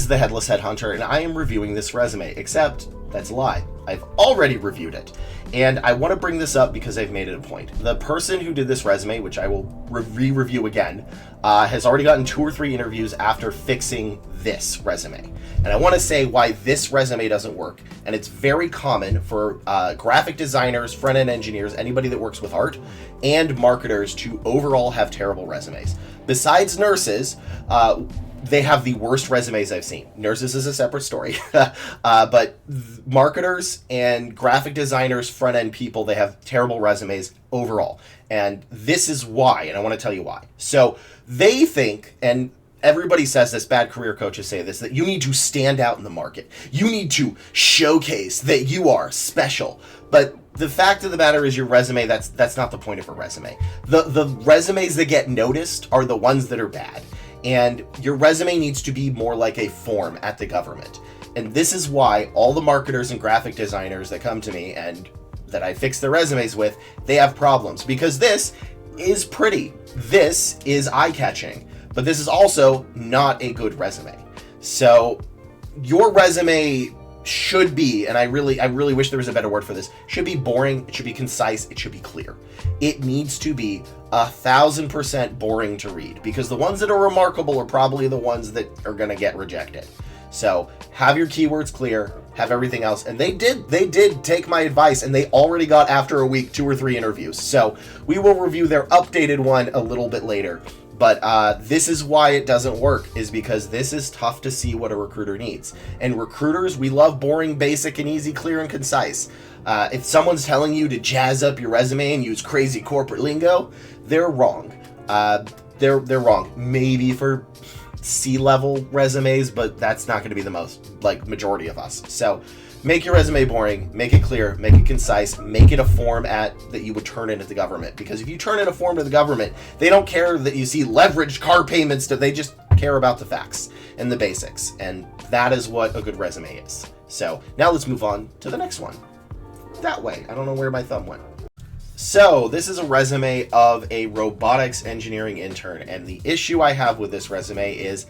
is the Headless Headhunter, and I am reviewing this resume, except that's a lie. I've already reviewed it, and I want to bring this up because I've made it a point. The person who did this resume, which I will re-review again, has already gotten 2 or 3 interviews after fixing this resume. And I want to say why this resume doesn't work. And it's very common for graphic designers, front-end engineers, anybody that works with art, and marketers to overall have terrible resumes. Besides nurses, they have the worst resumes I've seen. Nurses is a separate story. But marketers and graphic designers, front-end people, they have terrible resumes overall. And this is why, and I want to tell you why. So they think, and everybody says this, bad career coaches say this, that you need to stand out in the market. You need to showcase that you are special. But the fact of the matter is your resume, that's not the point of a resume. The resumes that get noticed are the ones that are bad. And your resume needs to be more like a form at the government. And this is why all the marketers and graphic designers that come to me and that I fix their resumes with, they have problems. Because this is pretty. This is eye-catching. But this is also not a good resume. So your resume should be, and I really wish there was a better word for this, should be boring, it should be concise, it should be clear. It needs to be 1,000% boring to read, because the ones that are remarkable are probably the ones that are going to get rejected. So have your keywords clear, have everything else, and they did take my advice, and they already got, after a week, 2 or 3 interviews. So we will review their updated one a little bit later. But this is why it doesn't work, is because this is tough to see what a recruiter needs. And recruiters, we love boring, basic, and easy, clear, and concise. If someone's telling you to jazz up your resume and use crazy corporate lingo, they're wrong. They're wrong. Maybe for C-level resumes, but that's not going to be the majority of us. So make your resume boring, make it clear, make it concise, make it a format that you would turn in at the government. Because if you turn in a form to the government, they don't care that you see leveraged car payments, they just care about the facts and the basics. And that is what a good resume is. So now let's move on to the next one. That way. I don't know where my thumb went. So this is a resume of a robotics engineering intern. And the issue I have with this resume is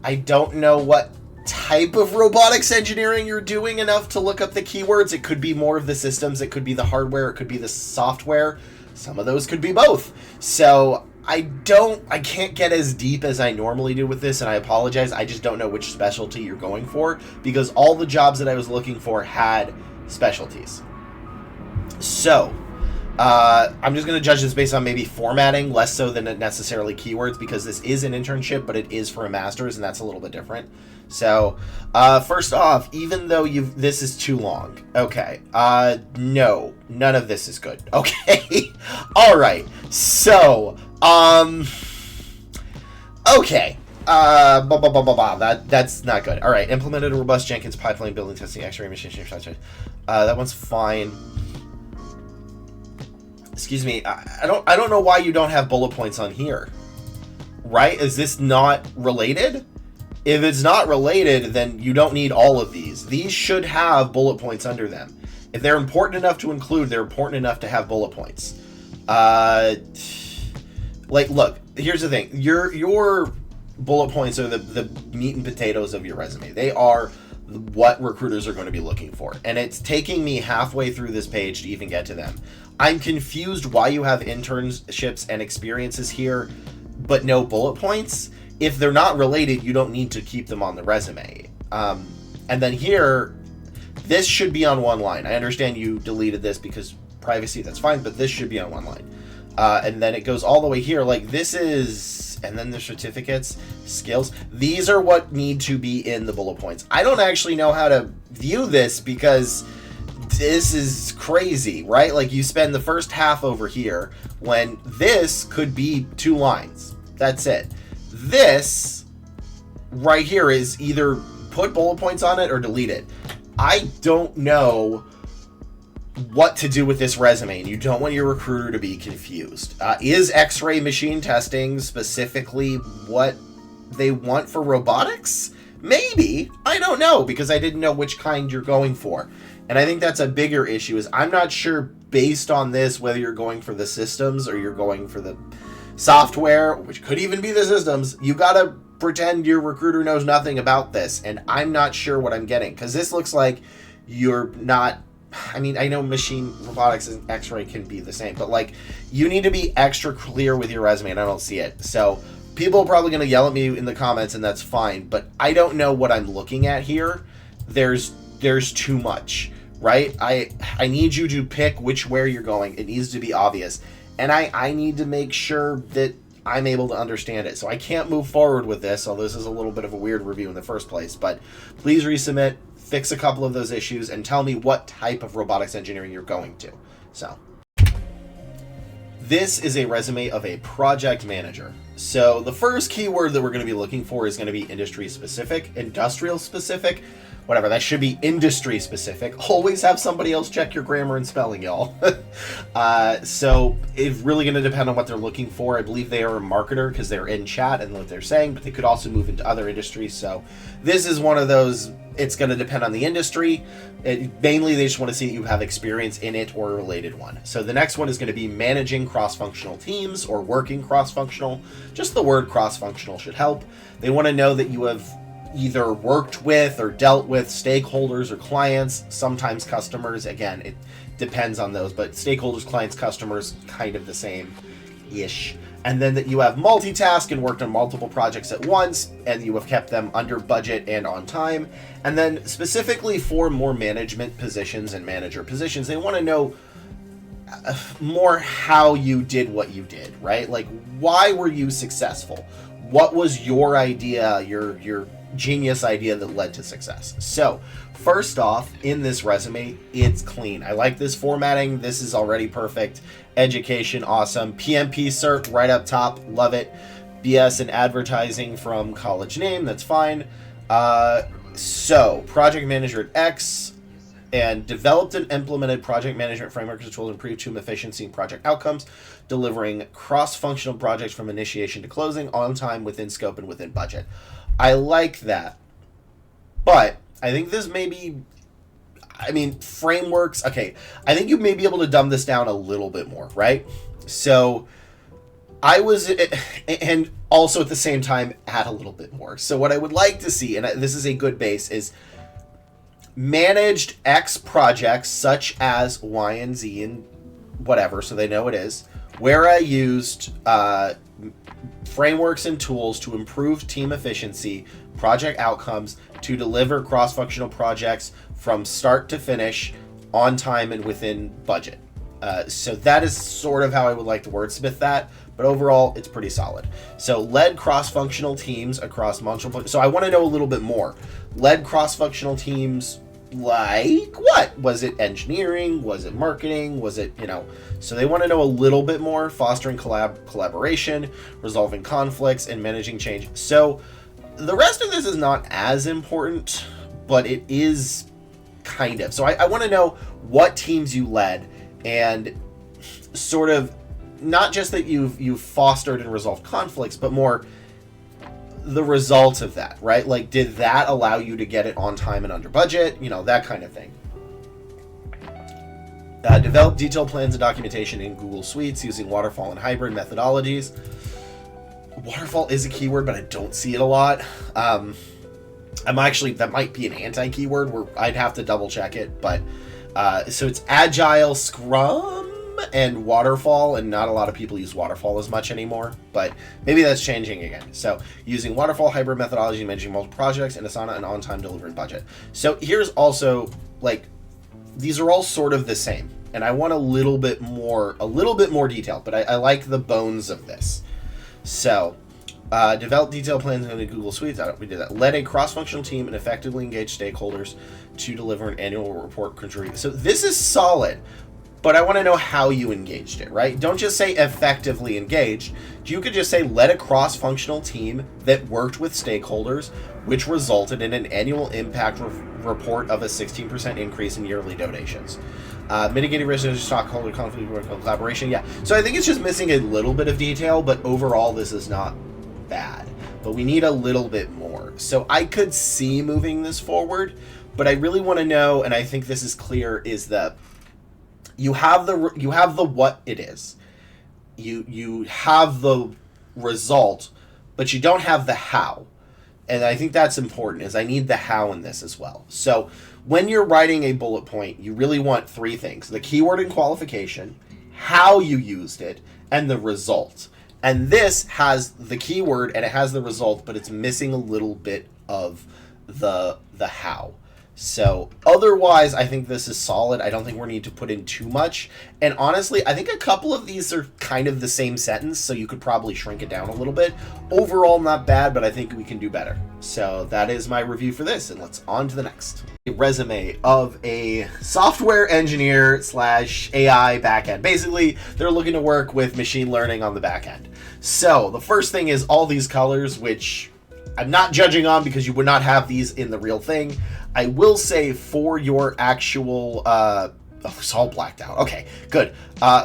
I don't know what type of robotics engineering you're doing enough to look up the keywords. It could be more of the systems, it could be the hardware, it could be the software. Some of those could be both. So I can't get as deep as I normally do with this, and I apologize. I just don't know which specialty you're going for, because all the jobs that I was looking for had specialties. So I'm just going to judge this based on maybe formatting, less so than necessarily keywords, because this is an internship, but it is for a master's, and that's a little bit different. So, first off, even though this is too long. Okay. No, none of this is good. Okay. All right. So, okay. That's not good. All right. Implemented a robust Jenkins pipeline, building, testing, X-ray machine. That one's fine. Excuse me. I don't know why you don't have bullet points on here. Right? Is this not related? If it's not related, then you don't need all of these. These should have bullet points under them. If they're important enough to include, they're important enough to have bullet points. Look, here's the thing. Your bullet points are the meat and potatoes of your resume. They are what recruiters are going to be looking for. And it's taking me halfway through this page to even get to them. I'm confused why you have internships and experiences here, but no bullet points. If they're not related, you don't need to keep them on the resume. And then here, this should be on one line. I understand you deleted this because privacy, that's fine, but this should be on one line. And then it goes all the way here. Like this is, and then the certificates, skills. These are what need to be in the bullet points. I don't actually know how to view this because this is crazy, right? Like you spend the first half over here when this could be 2 lines. That's it. This right here is either put bullet points on it or delete it. I don't know what to do with this resume, and you don't want your recruiter to be confused. Is X-ray machine testing specifically what they want for robotics? Maybe. I don't know, because I didn't know which kind you're going for. And I think that's a bigger issue, is I'm not sure based on this whether you're going for the systems or you're going for the software, which could even be the systems. You gotta pretend your recruiter knows nothing about this, and I'm not sure what I'm getting, because this looks like you're not. I mean, I know machine robotics and X-ray can be the same, but like, you need to be extra clear with your resume, and I don't see it. So people are probably going to yell at me in the comments, and that's fine, but I don't know what I'm looking at here. There's too much, right? I need you to pick where you're going. It needs to be obvious, and I need to make sure that I'm able to understand it. So I can't move forward with this, although this is a little bit of a weird review in the first place, but please resubmit, fix a couple of those issues, and tell me what type of robotics engineering you're going to. So this is a resume of a project manager. So the first keyword that we're going to be looking for is going to be industry specific, industrial specific, whatever. That should be industry specific. Always have somebody else check your grammar and spelling, y'all. So it's really going to depend on what they're looking for. I believe they are a marketer because they're in chat and what they're saying, but they could also move into other industries. So this is one of those, it's going to depend on the industry. Mainly, they just want to see that you have experience in it or a related one. So the next one is going to be managing cross-functional teams or working cross-functional. Just the word cross-functional should help. They want to know that you have either worked with or dealt with stakeholders or clients, sometimes customers. Again, it depends on those, but stakeholders, clients, customers, kind of the same-ish. And then that you have multitasked and worked on multiple projects at once, and you have kept them under budget and on time. And then specifically for more management positions and manager positions, they want to know more how you did what you did, right? Like, why were you successful? What was your idea, your genius idea that led to success? So first off, in this resume, it's clean. I like this formatting. This is already perfect. Education, awesome. PMP cert right up top, love it. BS in advertising from college name, that's fine. So project manager at X, and developed and implemented project management frameworks which will improve team efficiency and project outcomes, delivering cross-functional projects from initiation to closing on time, within scope, and within budget. I like that, but I think this may be, frameworks, okay, I think you may be able to dumb this down a little bit more, right? So I was, and also at the same time, add a little bit more. So what I would like to see, and this is a good base, is managed X projects such as Y and Z and whatever, so they know it is, where I used frameworks and tools to improve team efficiency, project outcomes, to deliver cross-functional projects from start to finish on time and within budget. So that is sort of how I would like to wordsmith that, but overall, it's pretty solid. So led cross-functional teams across multiple... So I want to know a little bit more. Led cross-functional teams, like what? Was it engineering? Was it marketing? Was it, So they want to know a little bit more. Fostering collaboration, resolving conflicts, and managing change. So the rest of this is not as important, but it is kind of. So I want to know what teams you led, and sort of not just that you've fostered and resolved conflicts, but more the results of that, right? Like, did that allow you to get it on time and under budget? That kind of thing. Develop detailed plans and documentation in Google Suites using waterfall and hybrid methodologies. Waterfall is a keyword, but I don't see it a lot. That might be an anti-keyword where I'd have to double check it, but so it's Agile, Scrum, and Waterfall, and not a lot of people use Waterfall as much anymore, but maybe that's changing again. So using Waterfall, hybrid methodology, managing multiple projects, and Asana, and on-time delivery budget. So here's also, these are all sort of the same, and I want a little bit more detail, but I like the bones of this. So develop detailed plans in the Google Suites. We did that. Led a cross-functional team and effectively engaged stakeholders to deliver an annual report contributing. So this is solid, but I want to know how you engaged it, right? Don't just say effectively engaged. You could just say led a cross-functional team that worked with stakeholders, which resulted in an annual impact report of a 16% increase in yearly donations. Mitigating risk of stockholder conflict collaboration. Yeah. So I think it's just missing a little bit of detail, but overall this is not bad. But we need a little bit more. So I could see moving this forward, but I really want to know, and I think this is clear, is that you have the what it is. You have the result, but you don't have the how. And I think that's important, is I need the how in this as well. So when you're writing a bullet point, you really want 3 things: the keyword and qualification, how you used it, and the result. And this has the keyword and it has the result, but it's missing a little bit of the how. So otherwise, I think this is solid. I don't think we need to put in too much. And honestly, I think a couple of these are kind of the same sentence, so you could probably shrink it down a little bit. Overall, not bad, but I think we can do better. So that is my review for this, and let's on to the next. A resume of a software engineer / AI backend. Basically, they're looking to work with machine learning on the backend. So the first thing is all these colors, which I'm not judging on because you would not have these in the real thing. I will say for your actual, oh, it's all blacked out. Okay, good.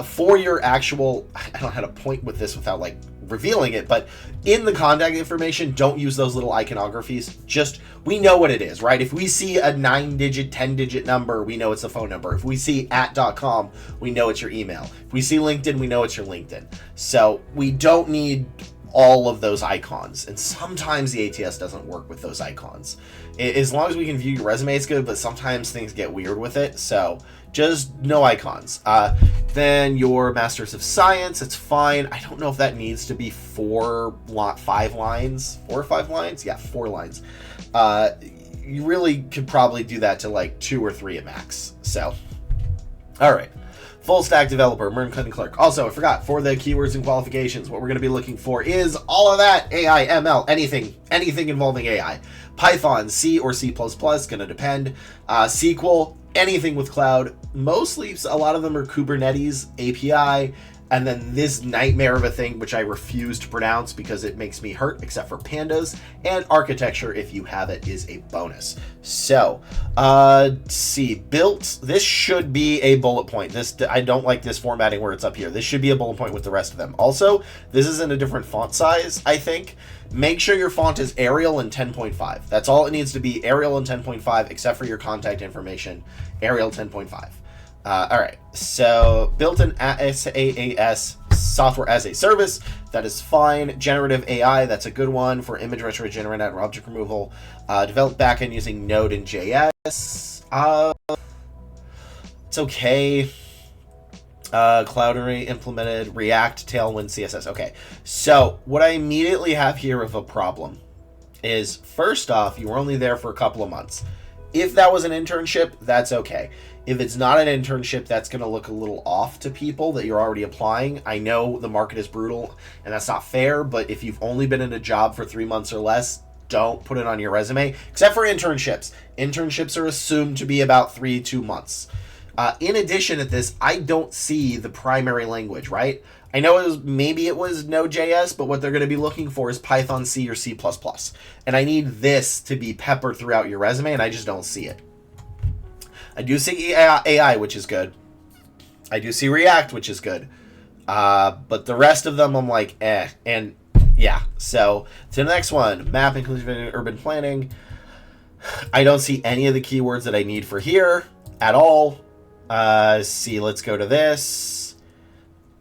For your actual, I don't know how to point with this without like revealing it, but in the contact information, don't use those little iconographies. Just, we know what it is, right? If we see a 9-digit, 10-digit number, we know it's a phone number. If we see @.com, we know it's your email. If we see LinkedIn, we know it's your LinkedIn. So we don't need all of those icons, and sometimes the ATS doesn't work with those icons. As long as we can view your resume, it's good, but sometimes things get weird with it, so just no icons. Then your Masters of Science, it's fine. I don't know if that needs to be 5 lines. 4 or 5 lines? Yeah, 4 lines. You really could probably do that to like 2 or 3 at max. So, all right. Full stack developer, Merton Clerk. Also, I forgot, for the keywords and qualifications, what we're going to be looking for is all of that. AI, ML, anything involving AI. Python, C or C++, going to depend. SQL, anything with cloud. Mostly, a lot of them are Kubernetes, API, and then this nightmare of a thing, which I refuse to pronounce because it makes me hurt, except for pandas. And architecture, if you have it, is a bonus. So, see, built, this should be a bullet point. This, I don't like this formatting where it's up here. This should be a bullet point with the rest of them. Also, this is in a different font size, I think. Make sure your font is Arial and 10.5. That's all it needs to be, Arial and 10.5, except for your contact information, Arial 10.5. All right, so built in SaaS, software as a service, that is fine. Generative AI, that's a good one for image retro generate and object removal. Develop backend using Node and JS. It's okay. Cloud Array implemented, React, Tailwind, CSS. Okay, so what I immediately have here of a problem is, first off, you were only there for a couple of months. If that was an internship, that's okay. If it's not an internship, that's going to look a little off to people that you're already applying. I know the market is brutal, and that's not fair, but if you've only been in a job for 3 months or less, don't put it on your resume, except for internships. Internships are assumed to be about 3 to 2 months. In addition to this, I don't see the primary language, right? I know maybe it was Node.js, but what they're going to be looking for is Python, C, or C++. And I need this to be peppered throughout your resume, and I just don't see it. I do see AI, which is good. I do see React, which is good. But the rest of them, I'm like, eh. And yeah, so to the next one, map, inclusive urban planning. I don't see any of the keywords that I need for here at all. See, let's go to this.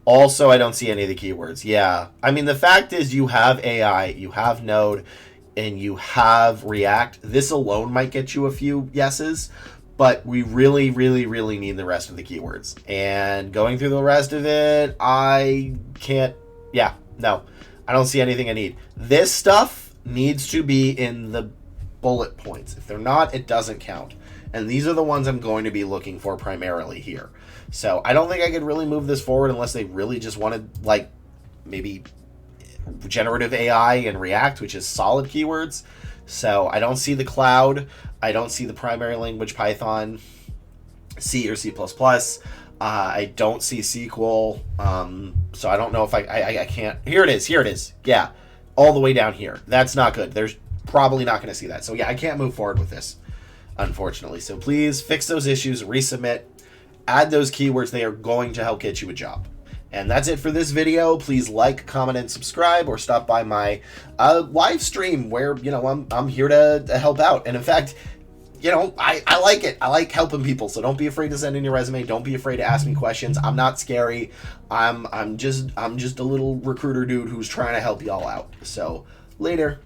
Also, I don't see any of the keywords. Yeah, I mean, the fact is you have AI, you have Node, and you have React. This alone might get you a few yeses, but we really, really, really need the rest of the keywords. And going through the rest of it, I can't, yeah, no, I don't see anything I need. This stuff needs to be in the bullet points. If they're not, it doesn't count. And these are the ones I'm going to be looking for primarily here. So I don't think I could really move this forward unless they really just wanted, like, maybe generative AI and React, which is solid keywords. So I don't see the cloud. I don't see the primary language Python, C or C++. I don't see SQL. So I don't know if I can't. Here it is. Yeah, all the way down here. That's not good. There's probably not going to see that. So yeah, I can't move forward with this, unfortunately. So please fix those issues, resubmit, add those keywords. They are going to help get you a job. And that's it for this video. Please like, comment, and subscribe, or stop by my live stream where, you know, I'm here to help out. And in fact, you know, I like it. I like helping people. So don't be afraid to send in your resume. Don't be afraid to ask me questions. I'm not scary. I'm just a little recruiter dude who's trying to help y'all out. So later.